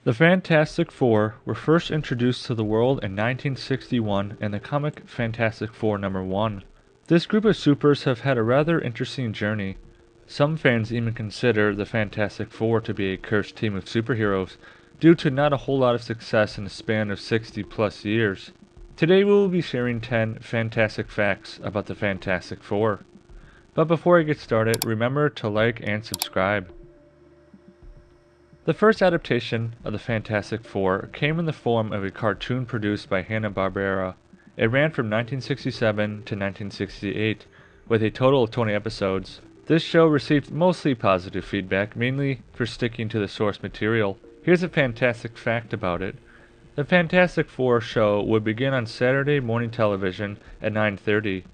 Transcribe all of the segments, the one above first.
The Fantastic Four were first introduced to the world in 1961 in the comic Fantastic Four #1. This group of supers have had a rather interesting journey. Some fans even consider the Fantastic Four to be a cursed team of superheroes, due to not a whole lot of success in the span of 60 plus years. Today we will be sharing 10 fantastic facts about the Fantastic Four. But before I get started, remember to like and subscribe. The first adaptation of the Fantastic Four came in the form of a cartoon produced by Hanna-Barbera. It ran from 1967 to 1968, with a total of 20 episodes. This show received mostly positive feedback, mainly for sticking to the source material. Here's a fantastic fact about it. The Fantastic Four show would begin on Saturday morning television at 9:30.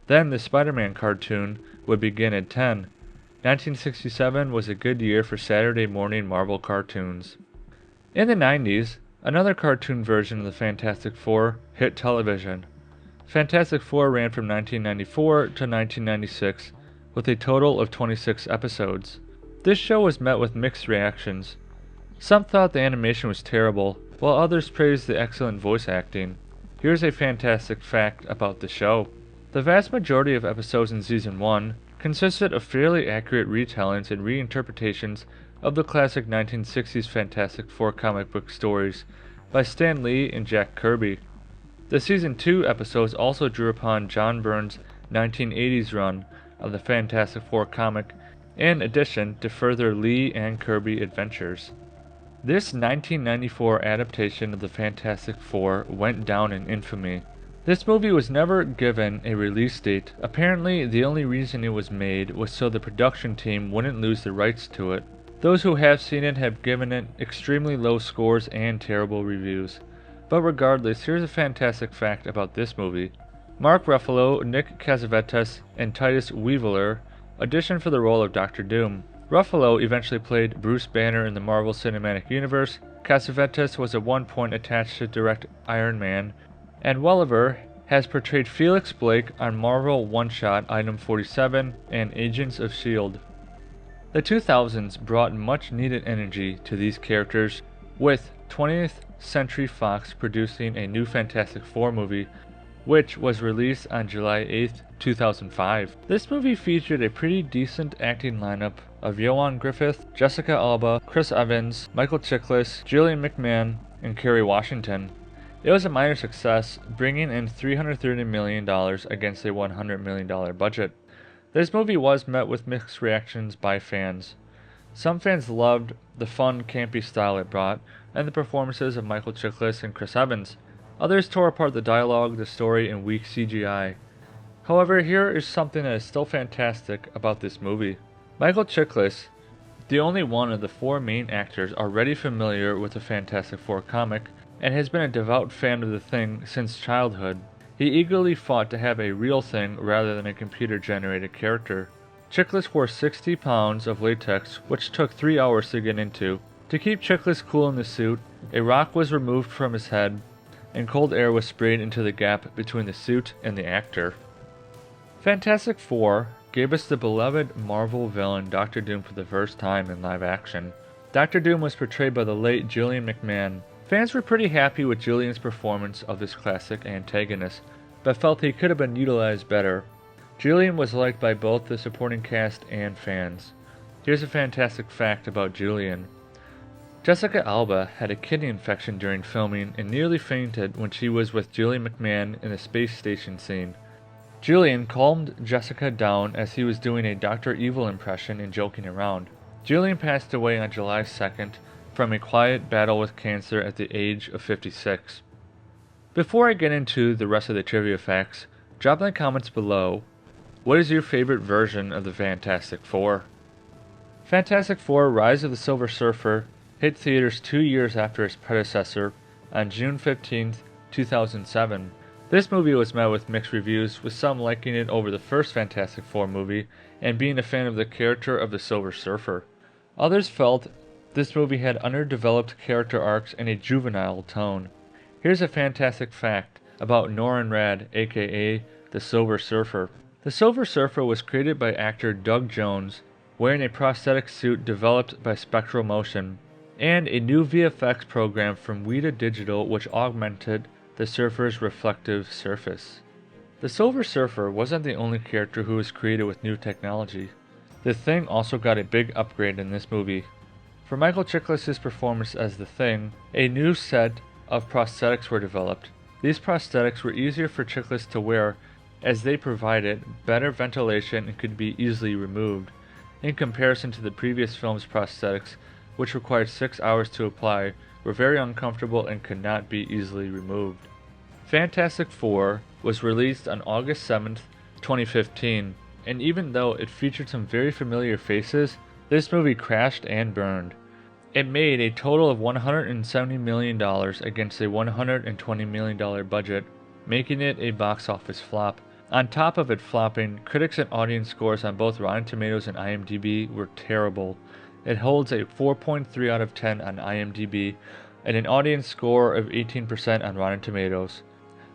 Then the Spider-Man cartoon would begin at 10. 1967 was a good year for Saturday morning Marvel cartoons. In the 90s, another cartoon version of the Fantastic Four hit television. Fantastic Four ran from 1994 to 1996 with a total of 26 episodes. This show was met with mixed reactions. Some thought the animation was terrible, while others praised the excellent voice acting. Here's a fantastic fact about the show. The vast majority of episodes in Season 1 consisted of fairly accurate retellings and reinterpretations of the classic 1960s Fantastic Four comic book stories by Stan Lee and Jack Kirby. The Season 2 episodes also drew upon John Byrne's 1980s run of the Fantastic Four comic, in addition to further Lee and Kirby adventures. This 1994 adaptation of the Fantastic Four went down in infamy. This movie was never given a release date. Apparently, the only reason it was made was so the production team wouldn't lose the rights to it. Those who have seen it have given it extremely low scores and terrible reviews. But regardless, here's a fantastic fact about this movie. Mark Ruffalo, Nick Cassavetes, and Titus Weaveler auditioned for the role of Dr. Doom. Ruffalo eventually played Bruce Banner in the Marvel Cinematic Universe. Cassavetes was at one point attached to direct Iron Man, and Welliver has portrayed Felix Blake on Marvel One-Shot Item 47 and Agents of S.H.I.E.L.D. The 2000s brought much needed energy to these characters, with 20th Century Fox producing a new Fantastic Four movie, which was released on July 8, 2005. This movie featured a pretty decent acting lineup of Ioan Gruffudd, Jessica Alba, Chris Evans, Michael Chiklis, Gillian McMahon, and Kerry Washington. It was a minor success, bringing in $330 million against a $100 million budget. This movie was met with mixed reactions by fans. Some fans loved the fun, campy style it brought, and the performances of Michael Chiklis and Chris Evans. Others tore apart the dialogue, the story, and weak CGI. However, here is something that is still fantastic about this movie. Michael Chiklis, the only one of the four main actors already familiar with the Fantastic Four comic, and has been a devout fan of the Thing since childhood. He eagerly fought to have a real Thing rather than a computer-generated character. Chiklis wore 60 pounds of latex, which took 3 hours to get into. To keep Chiklis cool in the suit, a rock was removed from his head, and cold air was sprayed into the gap between the suit and the actor. Fantastic Four gave us the beloved Marvel villain Dr. Doom for the first time in live action. Dr. Doom was portrayed by the late Gillian McMahon. Fans were pretty happy with Gillian's performance of this classic antagonist, but felt he could have been utilized better. Gillian was liked by both the supporting cast and fans. Here's a fantastic fact about Gillian. Jessica Alba had a kidney infection during filming and nearly fainted when she was with Gillian McMahon in the space station scene. Gillian calmed Jessica down as he was doing a Dr. Evil impression and joking around. Gillian passed away on July 2nd from a quiet battle with cancer at the age of 56. Before I get into the rest of the trivia facts, drop in the comments below, what is your favorite version of the Fantastic Four? Fantastic Four Rise of the Silver Surfer hit theaters 2 years after its predecessor on June 15, 2007. This movie was met with mixed reviews, with some liking it over the first Fantastic Four movie and being a fan of the character of the Silver Surfer. Others felt this movie had underdeveloped character arcs and a juvenile tone. Here's a fantastic fact about Norrin Radd, aka the Silver Surfer. The Silver Surfer was created by actor Doug Jones, wearing a prosthetic suit developed by Spectral Motion. and a new VFX program from Weta Digital which augmented the Surfer's reflective surface. The Silver Surfer wasn't the only character who was created with new technology. The Thing also got a big upgrade in this movie. For Michael Chiklis' performance as the Thing, a new set of prosthetics were developed. These prosthetics were easier for Chiklis to wear as they provided better ventilation and could be easily removed, in comparison to the previous film's prosthetics, which required 6 hours to apply, were very uncomfortable and could not be easily removed. Fantastic Four was released on August 7th, 2015, and even though it featured some very familiar faces, this movie crashed and burned. It made a total of $170 million against a $120 million budget, making it a box office flop. On top of it flopping, critics and audience scores on both Rotten Tomatoes and IMDb were terrible. It holds a 4.3 out of 10 on IMDb and an audience score of 18% on Rotten Tomatoes.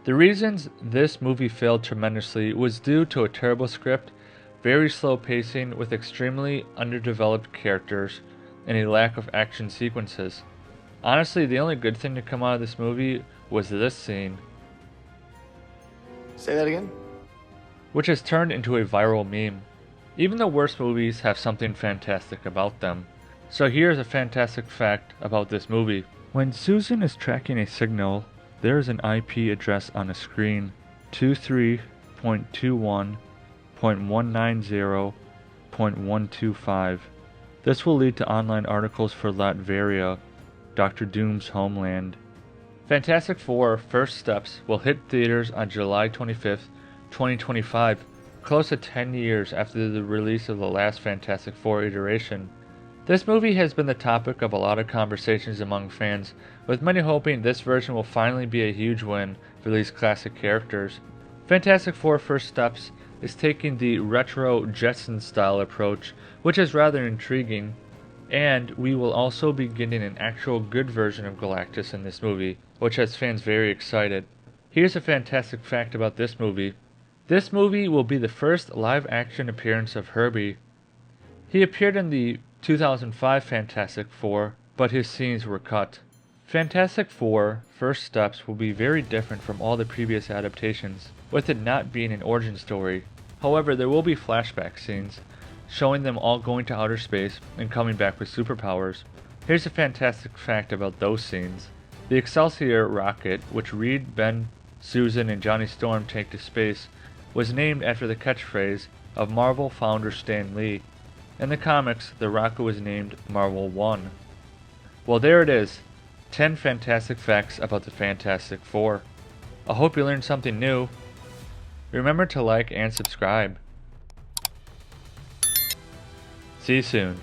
The reasons this movie failed tremendously was due to a terrible script, very slow pacing with extremely underdeveloped characters, and a lack of action sequences. Honestly, the only good thing to come out of this movie was this scene. Say that again? Which has turned into a viral meme. Even the worst movies have something fantastic about them. So here's a fantastic fact about this movie. When Susan is tracking a signal, there is an IP address on a screen, 23.21.190.125. This will lead to online articles for Latveria, Dr. Doom's homeland. Fantastic Four: First Steps will hit theaters on July 25th, 2025, close to 10 years after the release of the last Fantastic Four iteration. This movie has been the topic of a lot of conversations among fans, with many hoping this version will finally be a huge win for these classic characters. Fantastic Four: First Steps is taking the retro Jetson style approach, which is rather intriguing, and we will also be getting an actual good version of Galactus in this movie, which has fans very excited. Here's a fantastic fact about this movie. This movie will be the first live-action appearance of Herbie. He appeared in the 2005 Fantastic Four, but his scenes were cut. Fantastic Four: First Steps will be very different from all the previous adaptations, with it not being an origin story. However, there will be flashback scenes, showing them all going to outer space and coming back with superpowers. Here's a fantastic fact about those scenes. The Excelsior rocket, which Reed, Ben, Susan, and Johnny Storm take to space, was named after the catchphrase of Marvel founder Stan Lee. In the comics, the rocket was named Marvel 1. Well, there it is. 10 fantastic facts about the Fantastic Four. I hope you learned something new. Remember to like and subscribe. See you soon.